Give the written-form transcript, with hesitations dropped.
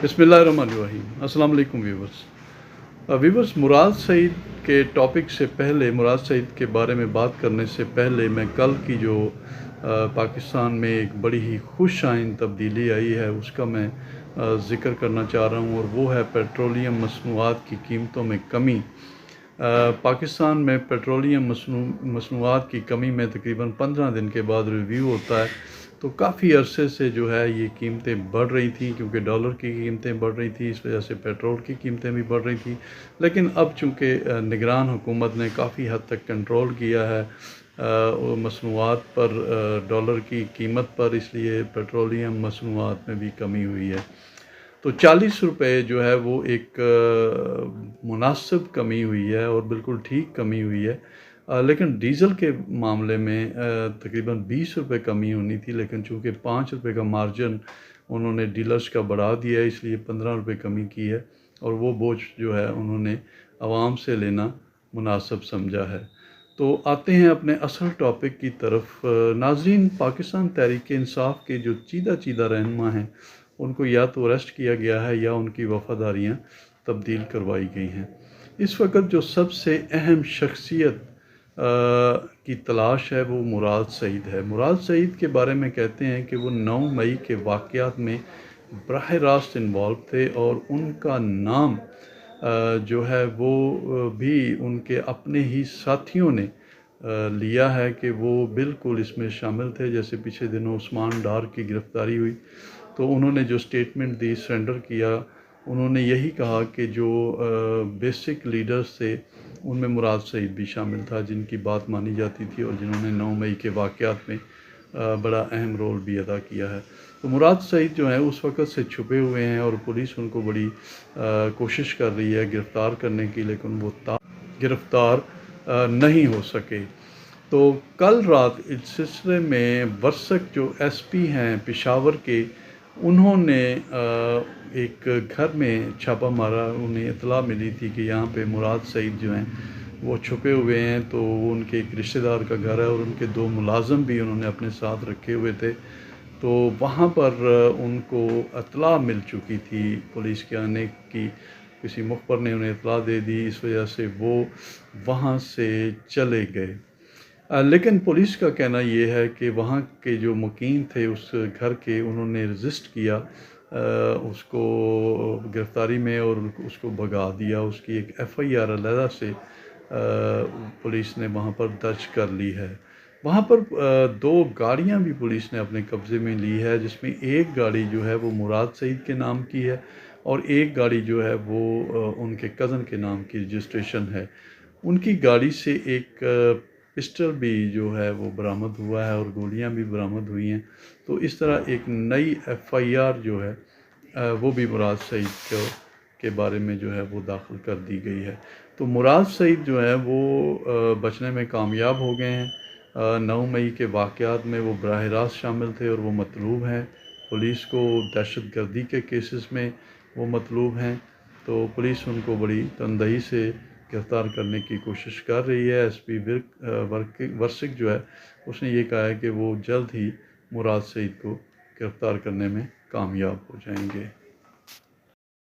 बिस्मिल्लाहिर्रहमानिर्रहीम। अस्सलाम वालेकुम व्यूवर्स, मुराद सईद के टॉपिक से पहले, मुराद सईद के बारे में बात करने से पहले मैं कल की जो पाकिस्तान में एक बड़ी ही खुश आइन तब्दीली आई है उसका मैं ज़िक्र करना चाह रहा हूँ, और वो है पेट्रोलियम मसनूआत की कीमतों में कमी। पाकिस्तान में पेट्रोलियम मसनूआत की कमी में तकरीबन 15 दिन के बाद रिव्यू होता है। तो काफ़ी अरसे से जो है ये कीमतें बढ़ रही थी, क्योंकि डॉलर की कीमतें बढ़ रही थी, इस वजह से पेट्रोल की कीमतें भी बढ़ रही थी। लेकिन अब चूँकि निगरान हुकूमत ने काफ़ी हद तक कंट्रोल किया है मसनूआत पर, डॉलर की कीमत पर, इसलिए पेट्रोलियम मसनूआत में भी कमी हुई है। तो 40 रुपये जो है वो एक मुनासिब कमी हुई है और बिल्कुल ठीक कमी हुई है। लेकिन डीज़ल के मामले में तकरीबन 20 रुपये कमी होनी थी, लेकिन चूँकि 5 रुपये का मार्जिन उन्होंने डीलर्स का बढ़ा दिया है, इसलिए 15 रुपये कमी की है, और वो बोझ जो है उन्होंने आवाम से लेना मुनासिब समझा है। तो आते हैं अपने असल टॉपिक की तरफ। नाज़रीन, पाकिस्तान तहरीक इंसाफ के जो चीदा रहनुमा हैं उनको या तो अरेस्ट किया गया है या उनकी वफ़ादारियाँ तब्दील करवाई गई हैं। इस वक्त जो सबसे अहम शख्सियत की तलाश है वो मुराद सईद है। मुराद सईद के बारे में कहते हैं कि वो 9 मई के वाक़यात में बराह रास्त इन्वॉल्व थे, और उनका नाम जो है वो भी उनके अपने ही साथियों ने लिया है कि वो बिल्कुल इसमें शामिल थे। जैसे पिछले दिनों उस्मान डार की गिरफ़्तारी हुई तो उन्होंने जो स्टेटमेंट दी, सरेंडर किया, उन्होंने यही कहा कि जो बेसिक लीडर्स थे उनमें मुराद सईद भी शामिल था, जिनकी बात मानी जाती थी और जिन्होंने 9 मई के वाक़यात में बड़ा अहम रोल भी अदा किया है। तो मुराद सईद जो है उस वक़्त से छुपे हुए हैं और पुलिस उनको बड़ी कोशिश कर रही है गिरफ़्तार करने की, लेकिन वो गिरफ़्तार नहीं हो सके। तो कल रात इस सिलसिले में वर्सक जो एसपी हैं पेशावर के, उन्होंने एक घर में छापा मारा। उन्हें इत्तला मिली थी कि यहाँ पे मुराद सईद जो हैं वो छुपे हुए हैं। तो वो उनके एक रिश्तेदार का घर है और उनके 2 मुलाज़म भी उन्होंने अपने साथ रखे हुए थे। तो वहाँ पर उनको इत्तला मिल चुकी थी पुलिस के आने की, किसी मुखबर ने उन्हें इत्तला दे दी, इस वजह से वो वहाँ से चले गए। लेकिन पुलिस का कहना ये है कि वहाँ के जो मुकीम थे उस घर के, उन्होंने रजिस्ट किया उसको गिरफ़्तारी में और उसको भगा दिया। उसकी एक एफ़आईआर अलहदा से पुलिस ने वहाँ पर दर्ज कर ली है। वहाँ पर 2 गाड़ियाँ भी पुलिस ने अपने कब्ज़े में ली है, जिसमें एक गाड़ी जो है वो मुराद सईद के नाम की है और एक गाड़ी जो है वो उनके कज़न के नाम की रजिस्ट्रेशन है। उनकी गाड़ी से एक पिस्टल भी जो है वो बरामद हुआ है और गोलियां भी बरामद हुई हैं। तो इस तरह एक नई एफ़आईआर जो है वो भी मुराद सईद के बारे में जो है वो दाखिल कर दी गई है। तो मुराद सईद जो है वो बचने में कामयाब हो गए हैं। 9 मई के वाक़यात में वो बराह रास्त शामिल थे और वो मतलूब हैं। पुलिस को दहशत गर्दी के केसेस में वो मतलूब हैं। तो पुलिस उनको बड़ी तनदही से गिरफ़्तार करने की कोशिश कर रही है। एसपी वर्सिक जो है उसने ये कहा है कि वो जल्द ही मुराद सईद को गिरफ़्तार करने में कामयाब हो जाएंगे।